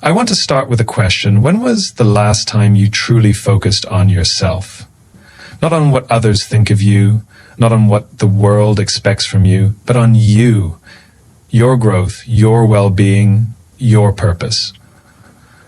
I want to start with a question. When was the last time you truly focused on yourself? Not on what others think of you, not on what the world expects from you, but on you, your growth, your well-being, your purpose.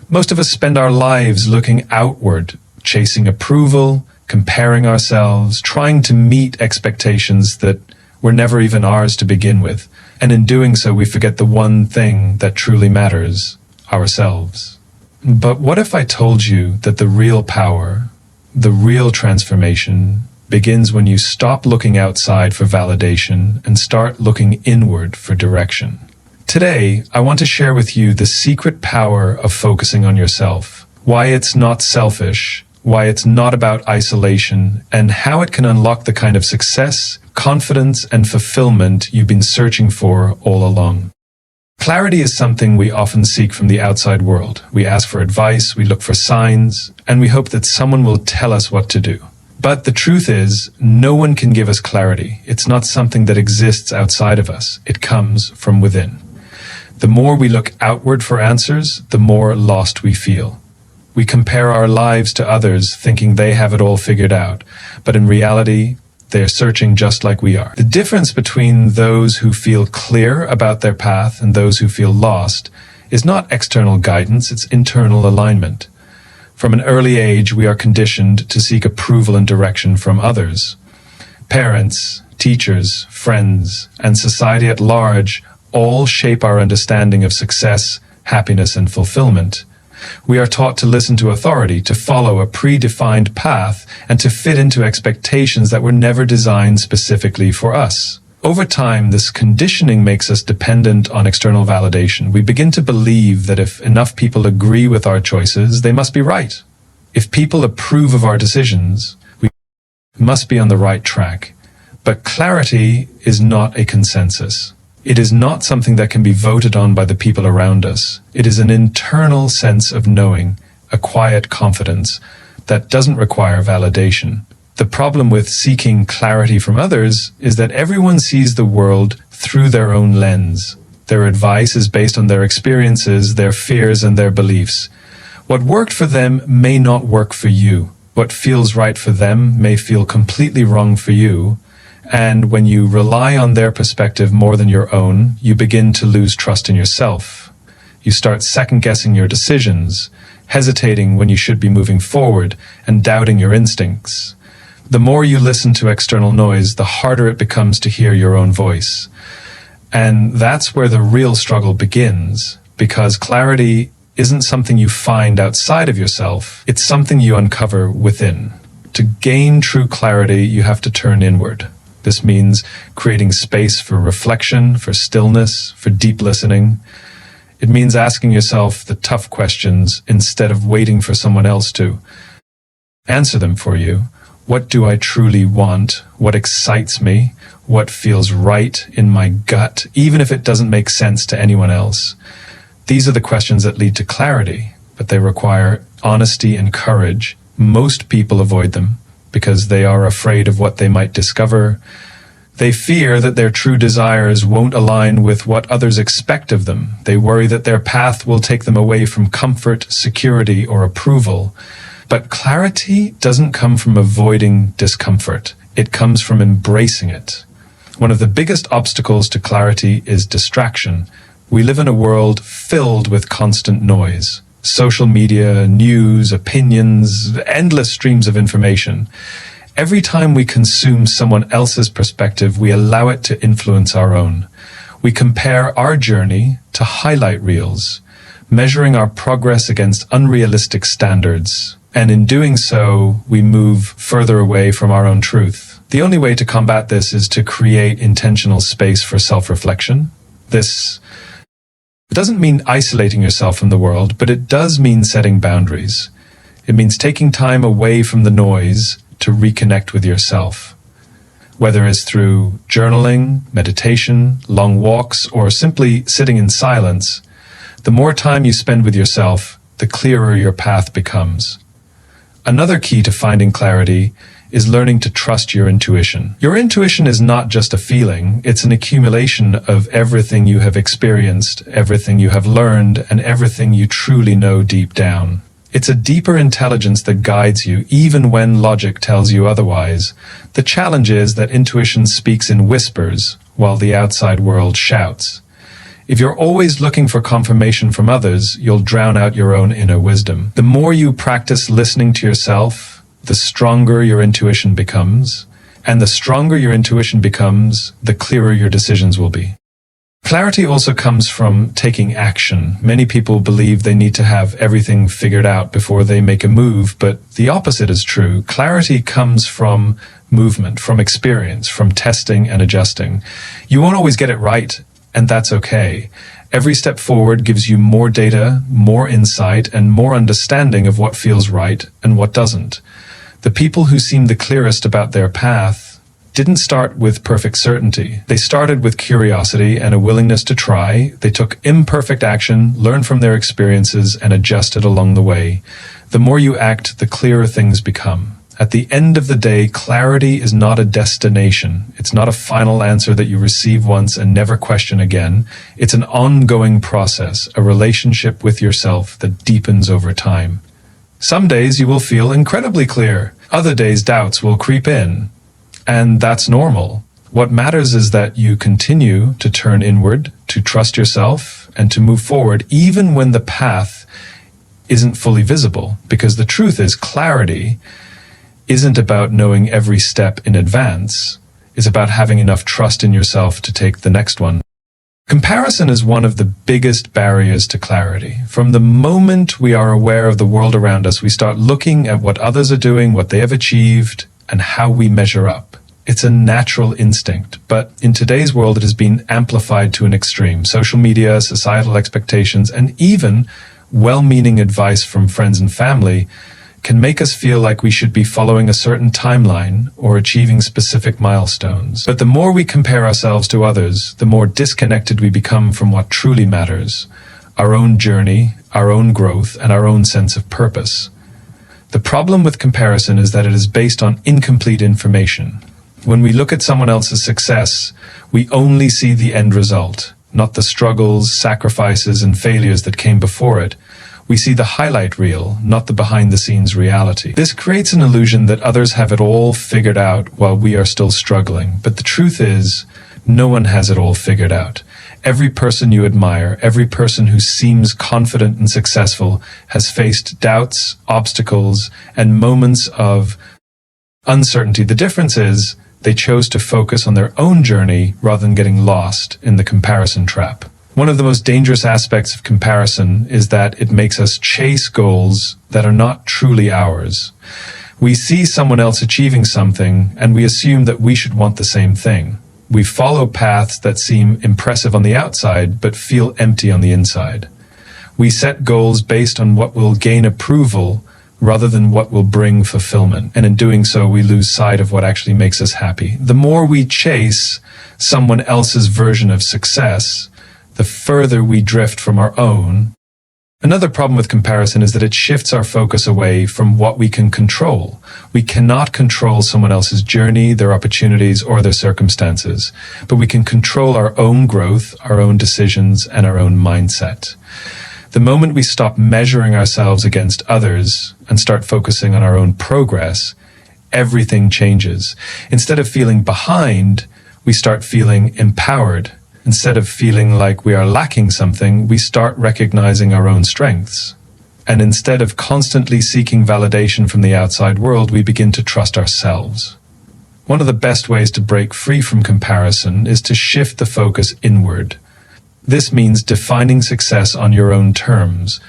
Most of us spend our lives looking outward, chasing approval, comparing ourselves, trying to meet expectations that were never even ours to begin with. And in doing so, we forget the one thing that truly matters: ourselves. But what if I told you that the real power, the real transformation, begins when you stop looking outside for validation and start looking inward for direction? Today, I want to share with you the secret power of focusing on yourself, why it's not selfish, why it's not about isolation, and how it can unlock the kind of success, confidence, and fulfillment you've been searching for all along. Clarity is something we often seek from the outside world. We ask for advice, we look for signs, and we hope that someone will tell us what to do. But the truth is, no one can give us clarity. It's not something that exists outside of us. It comes from within. The more we look outward for answers, the more lost we feel. We compare our lives to others, thinking they have it all figured out. But in reality, they're searching just like we are. The difference between those who feel clear about their path and those who feel lost is not external guidance, it's internal alignment. From an early age, we are conditioned to seek approval and direction from others. Parents, teachers, friends, and society at large all shape our understanding of success, happiness, and fulfillment. We are taught to listen to authority, to follow a predefined path, and to fit into expectations that were never designed specifically for us. Over time, this conditioning makes us dependent on external validation. We begin to believe that if enough people agree with our choices, they must be right. If people approve of our decisions, we must be on the right track. But clarity is not a consensus. It is not something that can be voted on by the people around us. It is an internal sense of knowing, a quiet confidence that doesn't require validation. The problem with seeking clarity from others is that everyone sees the world through their own lens. Their advice is based on their experiences, their fears, and their beliefs. What worked for them may not work for you. What feels right for them may feel completely wrong for you. And when you rely on their perspective more than your own, you begin to lose trust in yourself. You start second-guessing your decisions, hesitating when you should be moving forward, and doubting your instincts. The more you listen to external noise, the harder it becomes to hear your own voice. And that's where the real struggle begins, because clarity isn't something you find outside of yourself, it's something you uncover within. To gain true clarity, you have to turn inward. This means creating space for reflection, for stillness, for deep listening. It means asking yourself the tough questions instead of waiting for someone else to answer them for you. What do I truly want? What excites me? What feels right in my gut, even if it doesn't make sense to anyone else? These are the questions that lead to clarity, but they require honesty and courage. Most people avoid them because they are afraid of what they might discover. They fear that their true desires won't align with what others expect of them. They worry that their path will take them away from comfort, security, or approval. But clarity doesn't come from avoiding discomfort. It comes from embracing it. One of the biggest obstacles to clarity is distraction. We live in a world filled with constant noise. Social media, news, opinions, endless streams of information. Every time we consume someone else's perspective, we allow it to influence our own. We compare our journey to highlight reels, measuring our progress against unrealistic standards. And in doing so, we move further away from our own truth. The only way to combat this is to create intentional space for self-reflection. It doesn't mean isolating yourself from the world, but it does mean setting boundaries. It means taking time away from the noise to reconnect with yourself. Whether it's through journaling, meditation, long walks, or simply sitting in silence, the more time you spend with yourself, the clearer your path becomes. Another key to finding clarity is learning to trust your intuition. Your intuition is not just a feeling, it's an accumulation of everything you have experienced, everything you have learned, and everything you truly know deep down. It's a deeper intelligence that guides you even when logic tells you otherwise. The challenge is that intuition speaks in whispers while the outside world shouts. If you're always looking for confirmation from others, you'll drown out your own inner wisdom. The more you practice listening to yourself, the stronger your intuition becomes, and the stronger your intuition becomes, the clearer your decisions will be. Clarity also comes from taking action. Many people believe they need to have everything figured out before they make a move, but the opposite is true. Clarity comes from movement, from experience, from testing and adjusting. You won't always get it right, and that's okay. Every step forward gives you more data, more insight, and more understanding of what feels right and what doesn't. The people who seem the clearest about their path didn't start with perfect certainty. They started with curiosity and a willingness to try. They took imperfect action, learned from their experiences, and adjusted along the way. The more you act, the clearer things become. At the end of the day, clarity is not a destination. It's not a final answer that you receive once and never question again. It's an ongoing process, a relationship with yourself that deepens over time. Some days you will feel incredibly clear. Other days doubts will creep in. And that's normal. What matters is that you continue to turn inward, to trust yourself, and to move forward even when the path isn't fully visible. Because the truth is, clarity isn't about knowing every step in advance. It's about having enough trust in yourself to take the next one. Comparison is one of the biggest barriers to clarity. From the moment we are aware of the world around us, we start looking at what others are doing, what they have achieved, and how we measure up. It's a natural instinct, but in today's world it has been amplified to an extreme. Social media, societal expectations, and even well-meaning advice from friends and family can make us feel like we should be following a certain timeline or achieving specific milestones. But the more we compare ourselves to others, the more disconnected we become from what truly matters: our own journey, our own growth, and our own sense of purpose. The problem with comparison is that it is based on incomplete information. When we look at someone else's success, we only see the end result, not the struggles, sacrifices, and failures that came before it. We see the highlight reel, not the behind-the-scenes reality. This creates an illusion that others have it all figured out while we are still struggling. But the truth is, no one has it all figured out. Every person you admire, every person who seems confident and successful, has faced doubts, obstacles, and moments of uncertainty. The difference is, they chose to focus on their own journey rather than getting lost in the comparison trap. One of the most dangerous aspects of comparison is that it makes us chase goals that are not truly ours. We see someone else achieving something, and we assume that we should want the same thing. We follow paths that seem impressive on the outside, but feel empty on the inside. We set goals based on what will gain approval rather than what will bring fulfillment. And in doing so, we lose sight of what actually makes us happy. The more we chase someone else's version of success, the further we drift from our own. Another problem with comparison is that it shifts our focus away from what we can control. We cannot control someone else's journey, their opportunities, or their circumstances, but we can control our own growth, our own decisions, and our own mindset. The moment we stop measuring ourselves against others and start focusing on our own progress, everything changes. Instead of feeling behind, we start feeling empowered. Instead of feeling like we are lacking something, we start recognizing our own strengths. And instead of constantly seeking validation from the outside world, we begin to trust ourselves. One of the best ways to break free from comparison is to shift the focus inward. This means defining success on your own terms.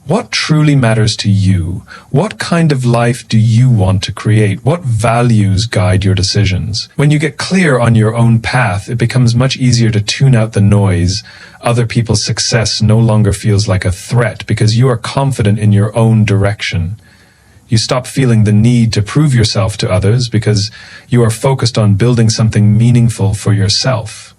What truly matters to you? What kind of life do you want to create? What values guide your decisions? When you get clear on your own path, it becomes much easier to tune out the noise. Other people's success no longer feels like a threat because you are confident in your own direction. You stop feeling the need to prove yourself to others because you are focused on building something meaningful for yourself.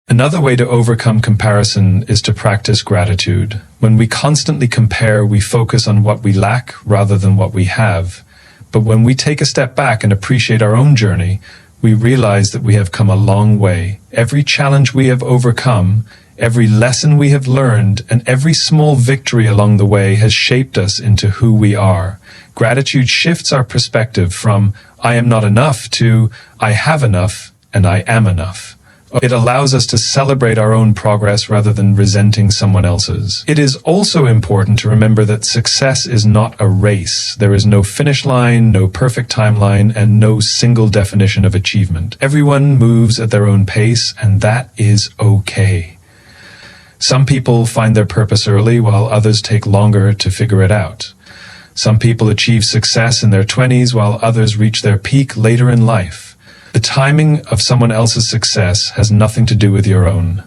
Another way to overcome comparison is to practice gratitude. When we constantly compare, we focus on what we lack rather than what we have. But when we take a step back and appreciate our own journey, we realize that we have come a long way. Every challenge we have overcome, every lesson we have learned, and every small victory along the way has shaped us into who we are. Gratitude shifts our perspective from "I am not enough" to "I have enough and I am enough." It allows us to celebrate our own progress rather than resenting someone else's. It is also important to remember that success is not a race. There is no finish line, no perfect timeline, and no single definition of achievement. Everyone moves at their own pace, and that is okay. Some people find their purpose early, while others take longer to figure it out. Some people achieve success in their 20s, while others reach their peak later in life. The timing of someone else's success has nothing to do with your own.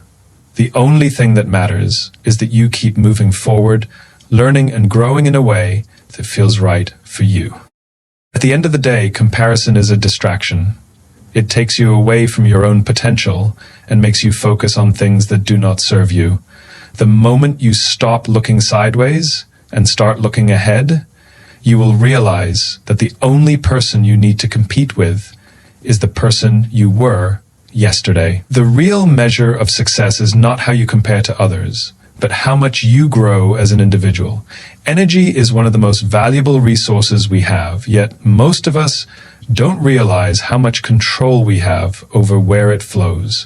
The only thing that matters is that you keep moving forward, learning and growing in a way that feels right for you. At the end of the day, comparison is a distraction. It takes you away from your own potential and makes you focus on things that do not serve you. The moment you stop looking sideways and start looking ahead, you will realize that the only person you need to compete with is the person you were yesterday. The real measure of success is not how you compare to others, but how much you grow as an individual. Energy is one of the most valuable resources we have, yet most of us don't realize how much control we have over where it flows.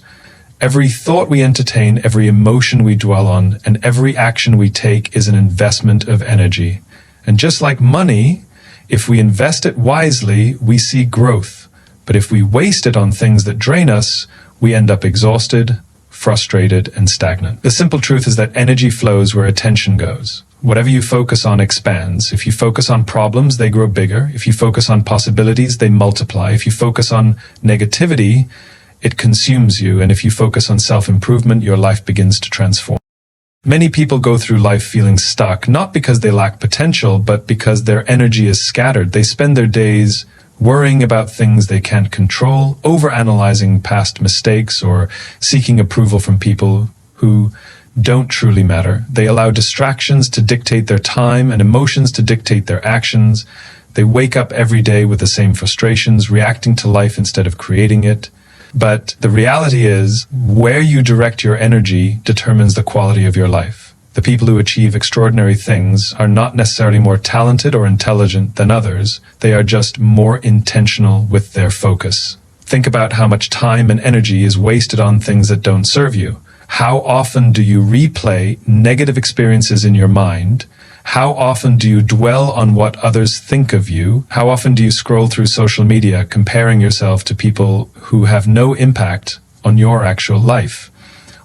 Every thought we entertain, every emotion we dwell on, and every action we take is an investment of energy. And just like money, if we invest it wisely, we see growth. But if we waste it on things that drain us, we end up exhausted, frustrated, and stagnant. The simple truth is that energy flows where attention goes. Whatever you focus on expands. If you focus on problems, they grow bigger. If you focus on possibilities, they multiply. If you focus on negativity, it consumes you. And if you focus on self-improvement, your life begins to transform. Many people go through life feeling stuck, not because they lack potential, but because their energy is scattered. They spend their days worrying about things they can't control, overanalyzing past mistakes, or seeking approval from people who don't truly matter. They allow distractions to dictate their time and emotions to dictate their actions. They wake up every day with the same frustrations, reacting to life instead of creating it. But the reality is, where you direct your energy determines the quality of your life. The people who achieve extraordinary things are not necessarily more talented or intelligent than others. They are just more intentional with their focus. Think about how much time and energy is wasted on things that don't serve you. How often do you replay negative experiences in your mind? How often do you dwell on what others think of you? How often do you scroll through social media comparing yourself to people who have no impact on your actual life?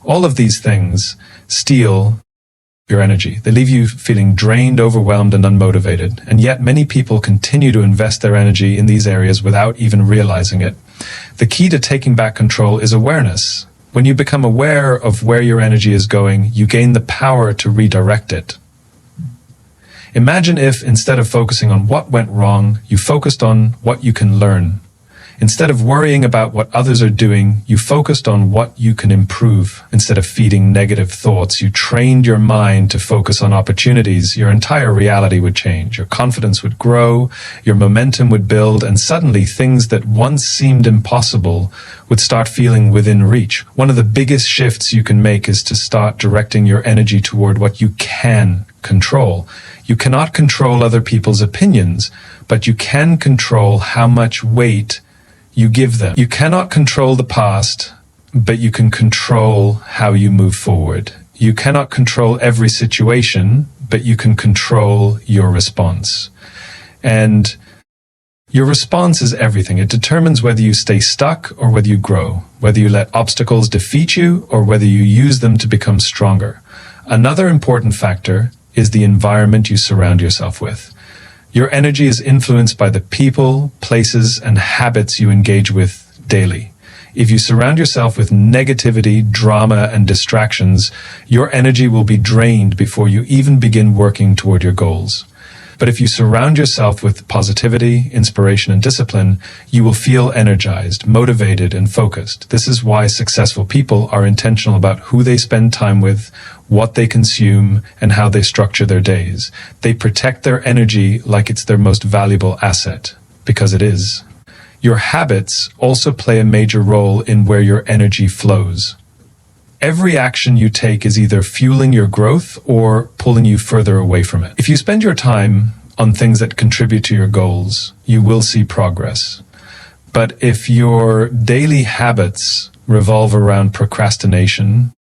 All of these things steal your energy. They leave you feeling drained, overwhelmed, and unmotivated. And yet many people continue to invest their energy in these areas without even realizing it. The key to taking back control is awareness. When you become aware of where your energy is going, you gain the power to redirect it. Imagine if, instead of focusing on what went wrong, you focused on what you can learn. Instead of worrying about what others are doing, you focused on what you can improve. Instead of feeding negative thoughts, you trained your mind to focus on opportunities. Your entire reality would change. Your confidence would grow, your momentum would build, and suddenly things that once seemed impossible would start feeling within reach. One of the biggest shifts you can make is to start directing your energy toward what you can control. You cannot control other people's opinions, but you can control how much weight you give them. You cannot control the past, but you can control how you move forward. You cannot control every situation, but you can control your response. And your response is everything. It determines whether you stay stuck or whether you grow, whether you let obstacles defeat you or whether you use them to become stronger. Another important factor is the environment you surround yourself with. Your energy is influenced by the people, places, and habits you engage with daily. If you surround yourself with negativity, drama, and distractions, your energy will be drained before you even begin working toward your goals. But if you surround yourself with positivity, inspiration, and discipline, you will feel energized, motivated, and focused. This is why successful people are intentional about who they spend time with, what they consume, and how they structure their days. They protect their energy like it's their most valuable asset. because it is. Your habits also play a major role in where your energy flows. Every action you take is either fueling your growth or pulling you further away from it. If you spend your time on things that contribute to your goals, you will see progress. But if your daily habits revolve around procrastination,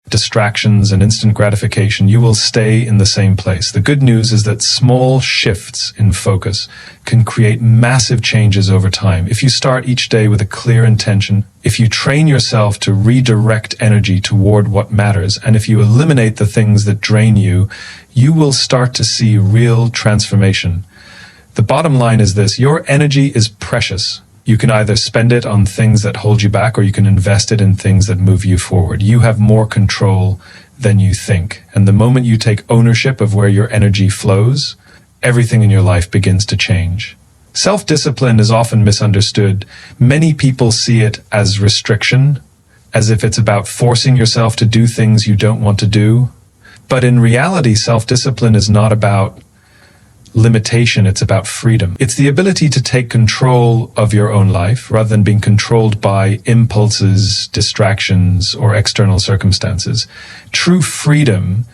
distractions, and instant gratification, you will stay in the same place. The good news is that small shifts in focus can create massive changes over time. If you start each day with a clear intention, if you train yourself to redirect energy toward what matters, and if you eliminate the things that drain you, you will start to see real transformation. The bottom line is this: your energy is precious. You can either spend it on things that hold you back, or you can invest it in things that move you forward. You have more control than you think. And the moment you take ownership of where your energy flows, everything in your life begins to change. Self-discipline is often misunderstood. Many people see it as restriction, as if it's about forcing yourself to do things you don't want to do. But in reality, self-discipline is not about limitation, it's about freedom. It's the ability to take control of your own life rather than being controlled by impulses, distractions, or external circumstances. True freedom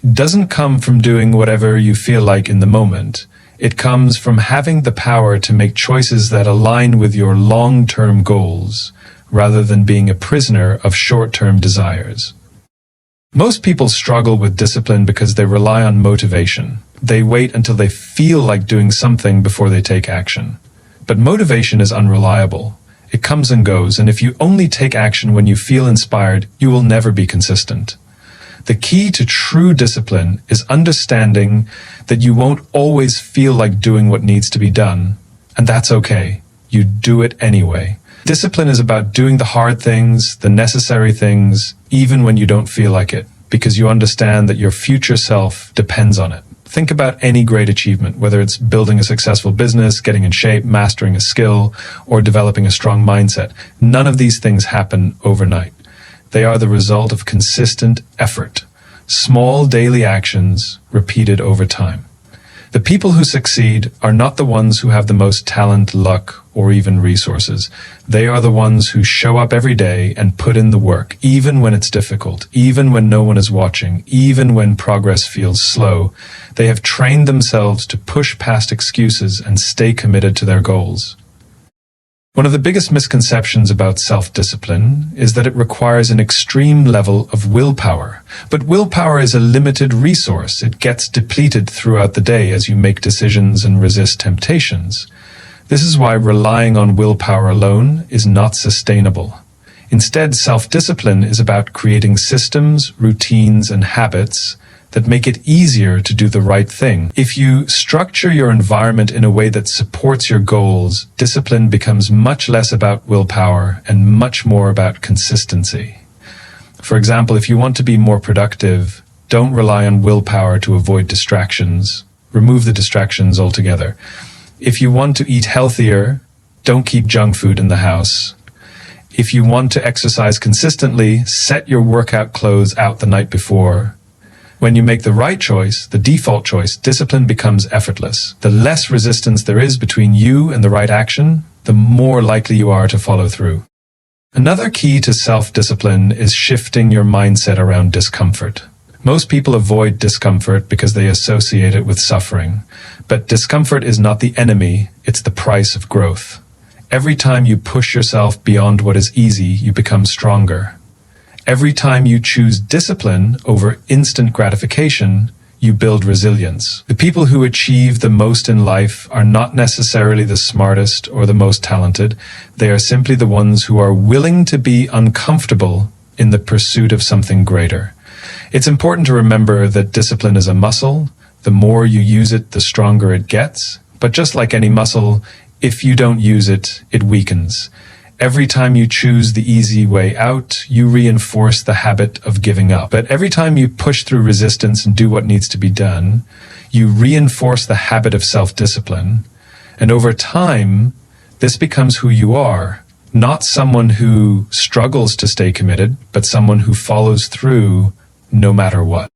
doesn't come from doing whatever you feel like in the moment. It comes from having the power to make choices that align with your long-term goals rather than being a prisoner of short-term desires. Most people struggle with discipline because they rely on motivation. They wait until they feel like doing something before they take action. But motivation is unreliable. It comes and goes, and if you only take action when you feel inspired, you will never be consistent. The key to true discipline is understanding that you won't always feel like doing what needs to be done, and that's okay. You do it anyway. Discipline is about doing the hard things, the necessary things, even when you don't feel like it, because you understand that your future self depends on it. Think about any great achievement, whether it's building a successful business, getting in shape, mastering a skill, or developing a strong mindset. None of these things happen overnight. They are the result of consistent effort, small daily actions repeated over time. The people who succeed are not the ones who have the most talent, luck, or even resources. They are the ones who show up every day and put in the work, even when it's difficult, even when no one is watching, even when progress feels slow. They have trained themselves to push past excuses and stay committed to their goals. One of the biggest misconceptions about self-discipline is that it requires an extreme level of willpower. But willpower is a limited resource. It gets depleted throughout the day as you make decisions and resist temptations. This is why relying on willpower alone is not sustainable. Instead, self-discipline is about creating systems, routines, and habits that make it easier to do the right thing. If you structure your environment in a way that supports your goals, discipline becomes much less about willpower and much more about consistency. For example, if you want to be more productive, don't rely on willpower to avoid distractions. Remove the distractions altogether. If you want to eat healthier, don't keep junk food in the house. If you want to exercise consistently, set your workout clothes out the night before. When you make the right choice, the default choice, discipline becomes effortless. The less resistance there is between you and the right action, the more likely you are to follow through. Another key to self-discipline is shifting your mindset around discomfort. Most people avoid discomfort because they associate it with suffering. But discomfort is not the enemy, it's the price of growth. Every time you push yourself beyond what is easy, you become stronger. Every time you choose discipline over instant gratification, you build resilience. The people who achieve the most in life are not necessarily the smartest or the most talented. They are simply the ones who are willing to be uncomfortable in the pursuit of something greater. It's important to remember that discipline is a muscle. The more you use it, the stronger it gets. But just like any muscle, if you don't use it, it weakens. Every time you choose the easy way out, you reinforce the habit of giving up. But every time you push through resistance and do what needs to be done, you reinforce the habit of self-discipline. And over time, this becomes who you are. Not someone who struggles to stay committed, but someone who follows through no matter what.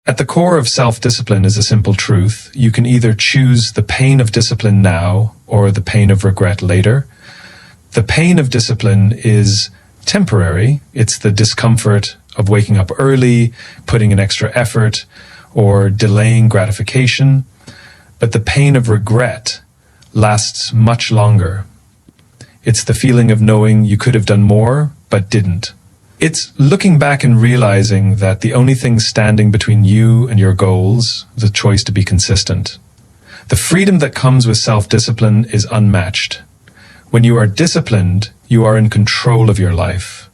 At the core of self-discipline is a simple truth. You can either choose the pain of discipline now or the pain of regret later. The pain of discipline is temporary. It's the discomfort of waking up early, putting in extra effort, or delaying gratification. But the pain of regret lasts much longer. It's the feeling of knowing you could have done more, but didn't. It's looking back and realizing that the only thing standing between you and your goals is the choice to be consistent. The freedom that comes with self-discipline is unmatched. When you are disciplined, you are in control of your life.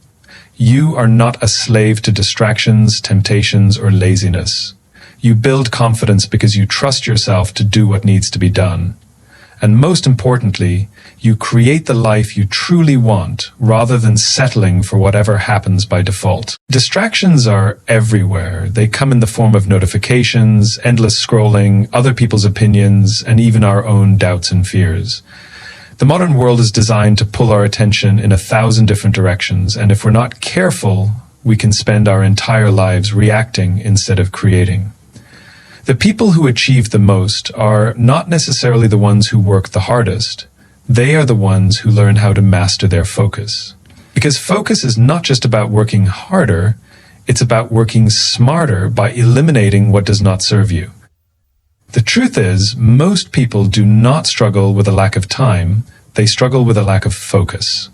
You are not a slave to distractions, temptations, or laziness. You build confidence because you trust yourself to do what needs to be done. And most importantly, you create the life you truly want rather than settling for whatever happens by default. Distractions are everywhere. They come in the form of notifications, endless scrolling, other people's opinions, and even our own doubts and fears. The modern world is designed to pull our attention in 1,000 different directions, and if we're not careful, we can spend our entire lives reacting instead of creating. The people who achieve the most are not necessarily the ones who work the hardest. They are the ones who learn how to master their focus. Because focus is not just about working harder, it's about working smarter by eliminating what does not serve you. The truth is, most people do not struggle with a lack of time, they struggle with a lack of focus.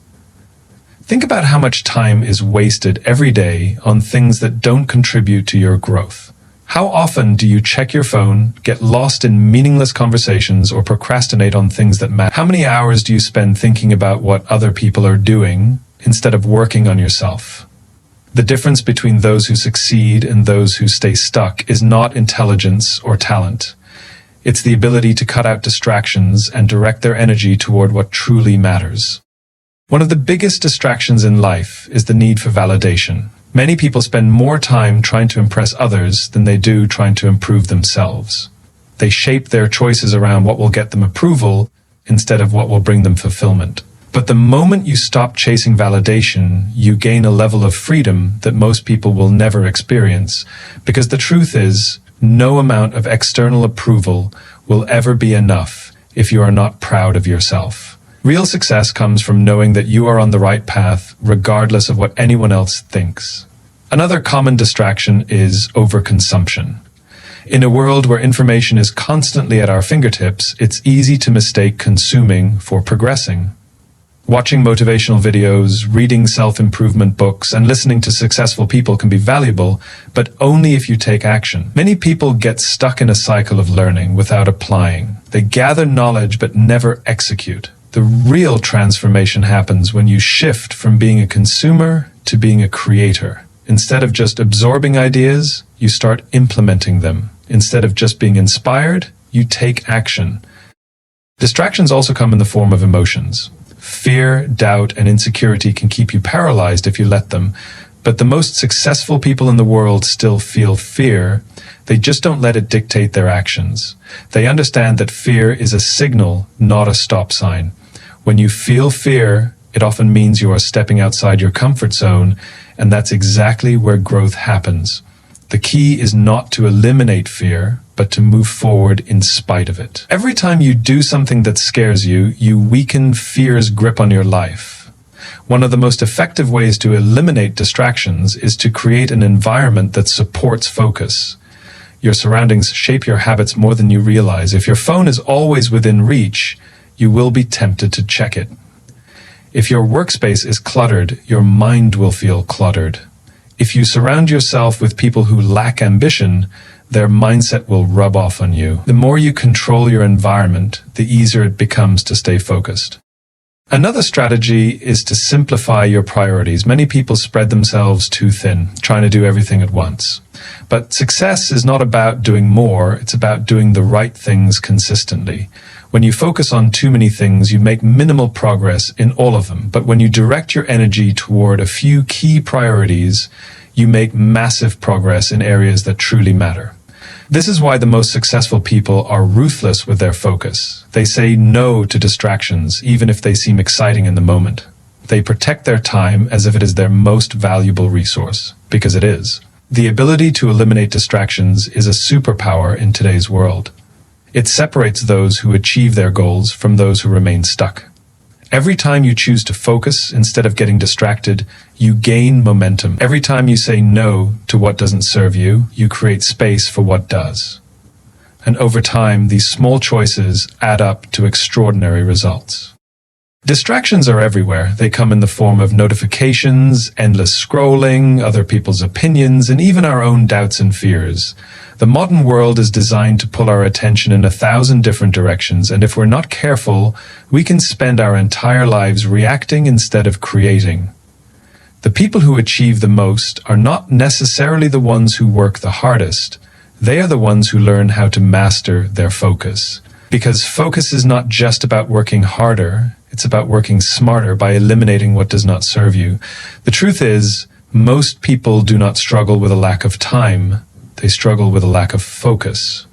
Think about how much time is wasted every day on things that don't contribute to your growth. How often do you check your phone, get lost in meaningless conversations, or procrastinate on things that matter? How many hours do you spend thinking about what other people are doing instead of working on yourself? The difference between those who succeed and those who stay stuck is not intelligence or talent. It's the ability to cut out distractions and direct their energy toward what truly matters. One of the biggest distractions in life is the need for validation. Many people spend more time trying to impress others than they do trying to improve themselves. They shape their choices around what will get them approval instead of what will bring them fulfillment. But the moment you stop chasing validation, you gain a level of freedom that most people will never experience, because the truth is, no amount of external approval will ever be enough if you are not proud of yourself. Real success comes from knowing that you are on the right path, regardless of what anyone else thinks. Another common distraction is overconsumption. In a world where information is constantly at our fingertips, it's easy to mistake consuming for progressing. Watching motivational videos, reading self-improvement books, and listening to successful people can be valuable, but only if you take action. Many people get stuck in a cycle of learning without applying. They gather knowledge but never execute. The real transformation happens when you shift from being a consumer to being a creator. Instead of just absorbing ideas, you start implementing them. Instead of just being inspired, you take action. Distractions also come in the form of emotions. Fear, doubt, and insecurity can keep you paralyzed if you let them. But the most successful people in the world still feel fear. They just don't let it dictate their actions. They understand that fear is a signal, not a stop sign. When you feel fear, it often means you are stepping outside your comfort zone, and that's exactly where growth happens. The key is not to eliminate fear, but to move forward in spite of it. Every time you do something that scares you, you weaken fear's grip on your life. One of the most effective ways to eliminate distractions is to create an environment that supports focus. Your surroundings shape your habits more than you realize. If your phone is always within reach, you will be tempted to check it. If your workspace is cluttered, your mind will feel cluttered. If you surround yourself with people who lack ambition, their mindset will rub off on you. The more you control your environment, the easier it becomes to stay focused. Another strategy is to simplify your priorities. Many people spread themselves too thin, trying to do everything at once. But success is not about doing more, it's about doing the right things consistently. When you focus on too many things, you make minimal progress in all of them. But when you direct your energy toward a few key priorities, you make massive progress in areas that truly matter. This is why the most successful people are ruthless with their focus. They say no to distractions, even if they seem exciting in the moment. They protect their time as if it is their most valuable resource, because it is. The ability to eliminate distractions is a superpower in today's world. It separates those who achieve their goals from those who remain stuck. Every time you choose to focus instead of getting distracted, you gain momentum. Every time you say no to what doesn't serve you, you create space for what does. And over time, these small choices add up to extraordinary results. Distractions are everywhere. They come in the form of notifications, endless scrolling, other people's opinions, and even our own doubts and fears. The modern world is designed to pull our attention in 1,000 different directions, and if we're not careful, we can spend our entire lives reacting instead of creating. The people who achieve the most are not necessarily the ones who work the hardest. They are the ones who learn how to master their focus. Because focus is not just about working harder, it's about working smarter by eliminating what does not serve you. The truth is, most people do not struggle with a lack of time. They struggle with a lack of focus.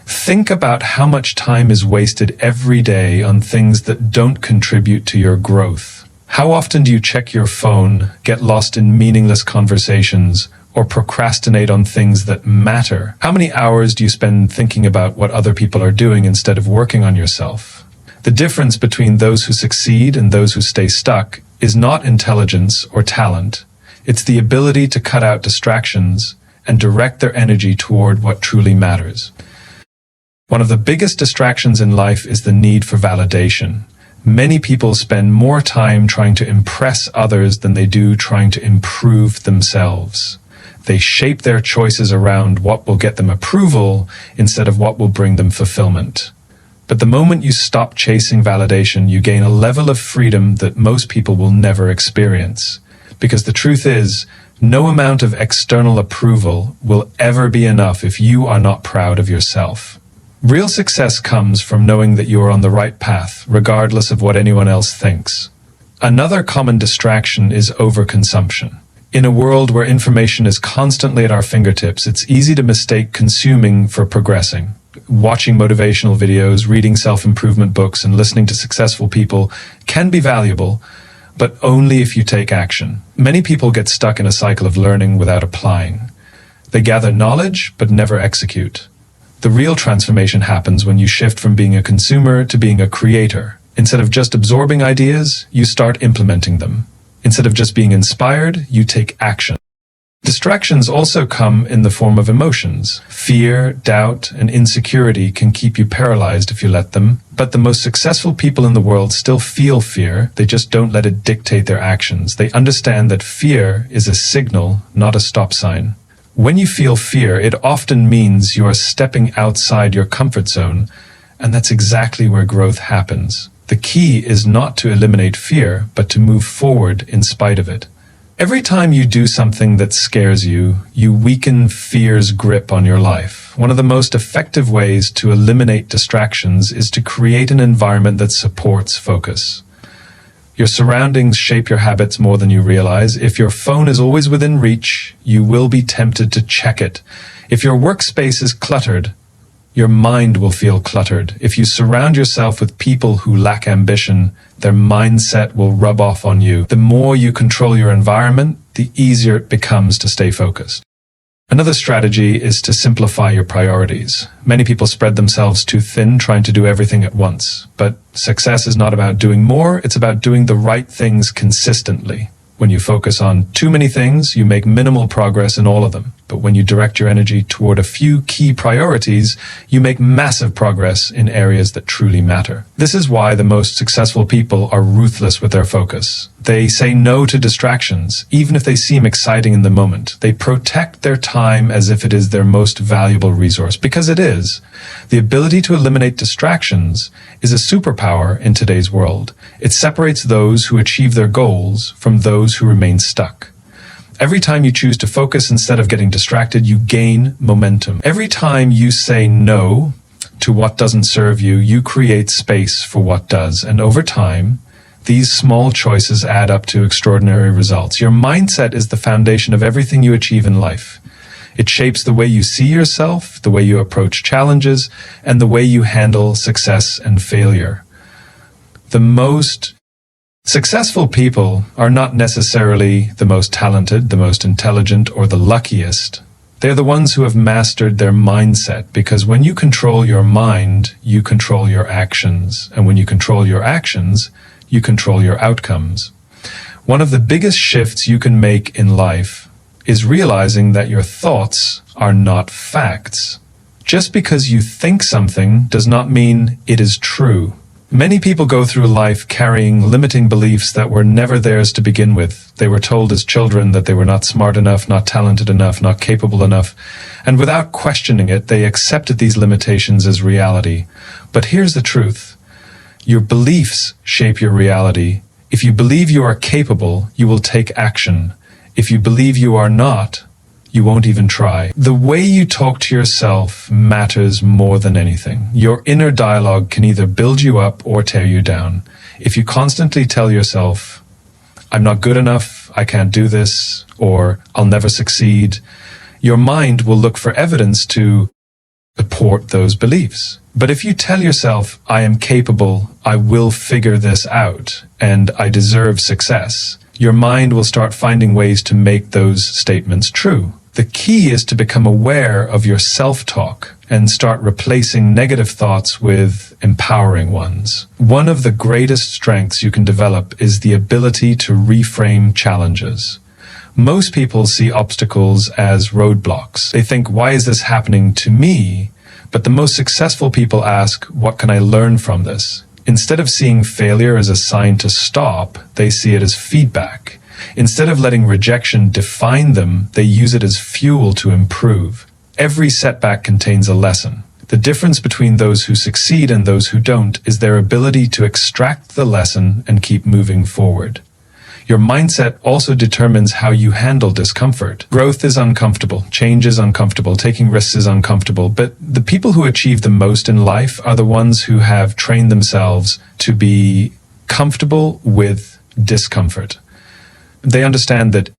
Think about how much time is wasted every day on things that don't contribute to your growth. How often do you check your phone, get lost in meaningless conversations, or procrastinate on things that matter? How many hours do you spend thinking about what other people are doing instead of working on yourself? The difference between those who succeed and those who stay stuck is not intelligence or talent. It's the ability to cut out distractions and direct their energy toward what truly matters. One of the biggest distractions in life is the need for validation. Many people spend more time trying to impress others than they do trying to improve themselves. They shape their choices around what will get them approval instead of what will bring them fulfillment. But the moment you stop chasing validation, you gain a level of freedom that most people will never experience. Because the truth is, no amount of external approval will ever be enough if you are not proud of yourself. Real success comes from knowing that you are on the right path, regardless of what anyone else thinks. Another common distraction is overconsumption. In a world where information is constantly at our fingertips, it's easy to mistake consuming for progressing. Watching motivational videos, reading self-improvement books, and listening to successful people can be valuable, but only if you take action. Many people get stuck in a cycle of learning without applying. They gather knowledge, but never execute. The real transformation happens when you shift from being a consumer to being a creator. Instead of just absorbing ideas, you start implementing them. Instead of just being inspired, you take action. Distractions also come in the form of emotions. Fear, doubt, and insecurity can keep you paralyzed if you let them. But the most successful people in the world still feel fear. They just don't let it dictate their actions. They understand that fear is a signal, not a stop sign. When you feel fear, it often means you are stepping outside your comfort zone, and that's exactly where growth happens. The key is not to eliminate fear, but to move forward in spite of it. Every time you do something that scares you, you weaken fear's grip on your life. One of the most effective ways to eliminate distractions is to create an environment that supports focus. Your surroundings shape your habits more than you realize. If your phone is always within reach, you will be tempted to check it. If your workspace is cluttered, your mind will feel cluttered. If you surround yourself with people who lack ambition, their mindset will rub off on you. The more you control your environment, the easier it becomes to stay focused. Another strategy is to simplify your priorities. Many people spread themselves too thin trying to do everything at once. But success is not about doing more, it's about doing the right things consistently. When you focus on too many things, you make minimal progress in all of them. But when you direct your energy toward a few key priorities, you make massive progress in areas that truly matter. This is why the most successful people are ruthless with their focus. They say no to distractions, even if they seem exciting in the moment. They protect their time as if it is their most valuable resource, because it is. The ability to eliminate distractions is a superpower in today's world. It separates those who achieve their goals from those who remain stuck. Every time you choose to focus instead of getting distracted, you gain momentum. Every time you say no to what doesn't serve you, you create space for what does. And over time, these small choices add up to extraordinary results. Your mindset is the foundation of everything you achieve in life. It shapes the way you see yourself, the way you approach challenges, and the way you handle success and failure. The most Successful people are not necessarily the most talented, the most intelligent, or the luckiest. They're the ones who have mastered their mindset, because when you control your mind, you control your actions. And when you control your actions, you control your outcomes. One of the biggest shifts you can make in life is realizing that your thoughts are not facts. Just because you think something does not mean it is true. Many people go through life carrying limiting beliefs that were never theirs to begin with. They were told as children that they were not smart enough, not talented enough, not capable enough, and without questioning it, they accepted these limitations as reality. But here's the truth. Your beliefs shape your reality. If you believe you are capable, you will take action. If you believe you are not, you won't even try. The way you talk to yourself matters more than anything. Your inner dialogue can either build you up or tear you down. If you constantly tell yourself, I'm not good enough, I can't do this, or I'll never succeed, your mind will look for evidence to support those beliefs. But if you tell yourself, I am capable, I will figure this out, and I deserve success, your mind will start finding ways to make those statements true. The key is to become aware of your self-talk and start replacing negative thoughts with empowering ones. One of the greatest strengths you can develop is the ability to reframe challenges. Most people see obstacles as roadblocks. They think, why is this happening to me? But the most successful people ask, what can I learn from this? Instead of seeing failure as a sign to stop, they see it as feedback. Instead of letting rejection define them, they use it as fuel to improve. Every setback contains a lesson. The difference between those who succeed and those who don't is their ability to extract the lesson and keep moving forward. Your mindset also determines how you handle discomfort. Growth is uncomfortable, change is uncomfortable, taking risks is uncomfortable, but the people who achieve the most in life are the ones who have trained themselves to be comfortable with discomfort. They understand that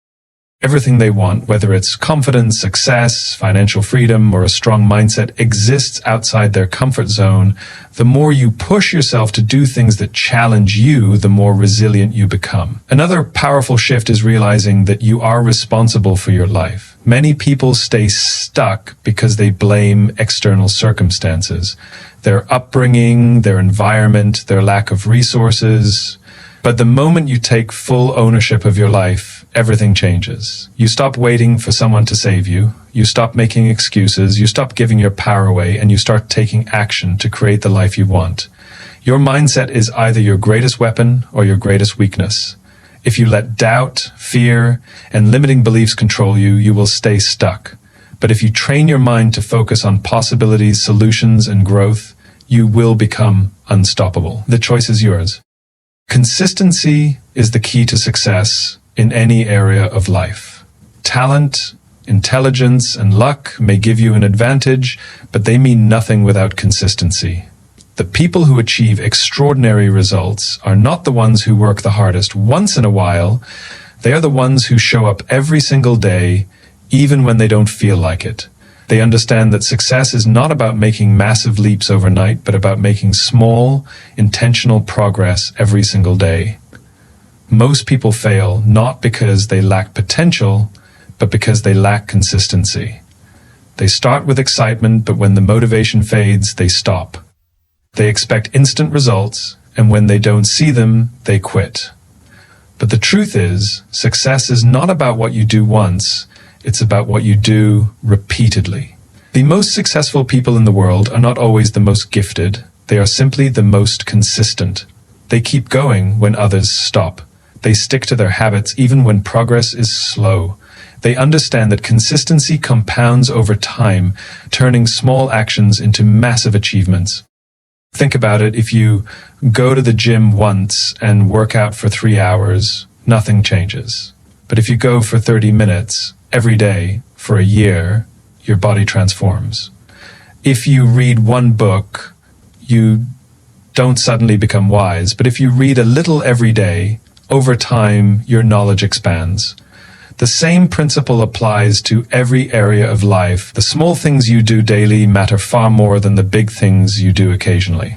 everything they want, whether it's confidence, success, financial freedom, or a strong mindset, exists outside their comfort zone. The more you push yourself to do things that challenge you, the more resilient you become. Another powerful shift is realizing that you are responsible for your life. Many people stay stuck because they blame external circumstances, their upbringing, their environment, their lack of resources. But the moment you take full ownership of your life, everything changes. You stop waiting for someone to save you. You stop making excuses. You stop giving your power away, and you start taking action to create the life you want. Your mindset is either your greatest weapon or your greatest weakness. If you let doubt, fear, and limiting beliefs control you, you will stay stuck. But if you train your mind to focus on possibilities, solutions, and growth, you will become unstoppable. The choice is yours. Consistency is the key to success in any area of life. Talent, intelligence, and luck may give you an advantage, but they mean nothing without consistency. The people who achieve extraordinary results are not the ones who work the hardest once in a while. They are the ones who show up every single day, even when they don't feel like it. They understand that success is not about making massive leaps overnight, but about making small, intentional progress every single day. Most people fail not because they lack potential, but because they lack consistency. They start with excitement, but when the motivation fades, they stop. They expect instant results, and when they don't see them, they quit. But the truth is, success is not about what you do once. It's about what you do repeatedly. The most successful people in the world are not always the most gifted. They are simply the most consistent. They keep going when others stop. They stick to their habits even when progress is slow. They understand that consistency compounds over time, turning small actions into massive achievements. Think about it. If you go to the gym once and work out for 3 hours, nothing changes. But if you go for 30 minutes, every day, for a year, your body transforms. If you read one book, you don't suddenly become wise, but if you read a little every day, over time, your knowledge expands. The same principle applies to every area of life. The small things you do daily matter far more than the big things you do occasionally.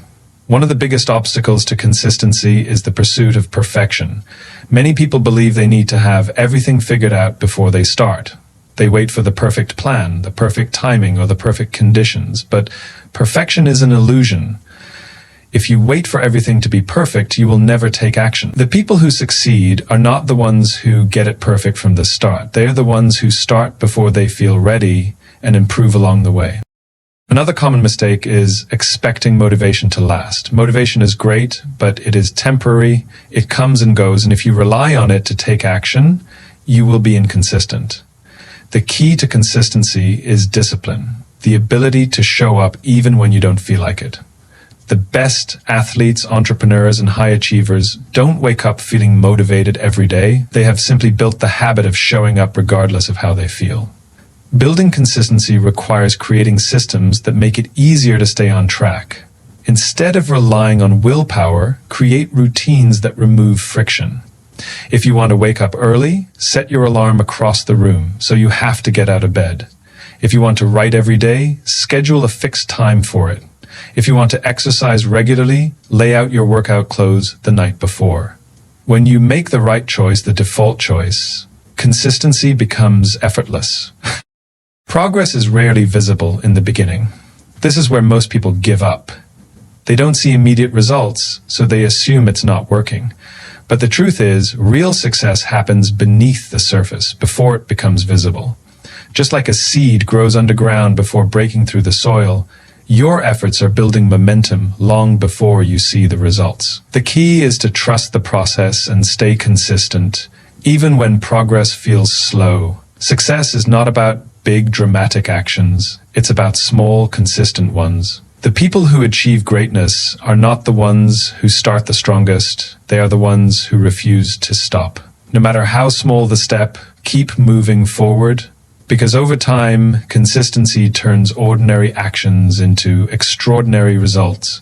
One of the biggest obstacles to consistency is the pursuit of perfection. Many people believe they need to have everything figured out before they start. They wait for the perfect plan, the perfect timing, or the perfect conditions, but perfection is an illusion. If you wait for everything to be perfect, you will never take action. The people who succeed are not the ones who get it perfect from the start. They are the ones who start before they feel ready and improve along the way. Another common mistake is expecting motivation to last. Motivation is great, but it is temporary. It comes and goes, and if you rely on it to take action, you will be inconsistent. The key to consistency is discipline, the ability to show up even when you don't feel like it. The best athletes, entrepreneurs, and high achievers don't wake up feeling motivated every day. They have simply built the habit of showing up regardless of how they feel. Building consistency requires creating systems that make it easier to stay on track. Instead of relying on willpower, create routines that remove friction. If you want to wake up early, set your alarm across the room so you have to get out of bed. If you want to write every day, schedule a fixed time for it. If you want to exercise regularly, lay out your workout clothes the night before. When you make the right choice, the default choice, consistency becomes effortless. Progress is rarely visible in the beginning. This is where most people give up. They don't see immediate results, so they assume it's not working. But the truth is, real success happens beneath the surface, before it becomes visible. Just like a seed grows underground before breaking through the soil, your efforts are building momentum long before you see the results. The key is to trust the process and stay consistent, even when progress feels slow. Success is not about big dramatic actions. It's about small, consistent ones. The people who achieve greatness are not the ones who start the strongest. They are the ones who refuse to stop. No matter how small the step, keep moving forward. Because over time, consistency turns ordinary actions into extraordinary results.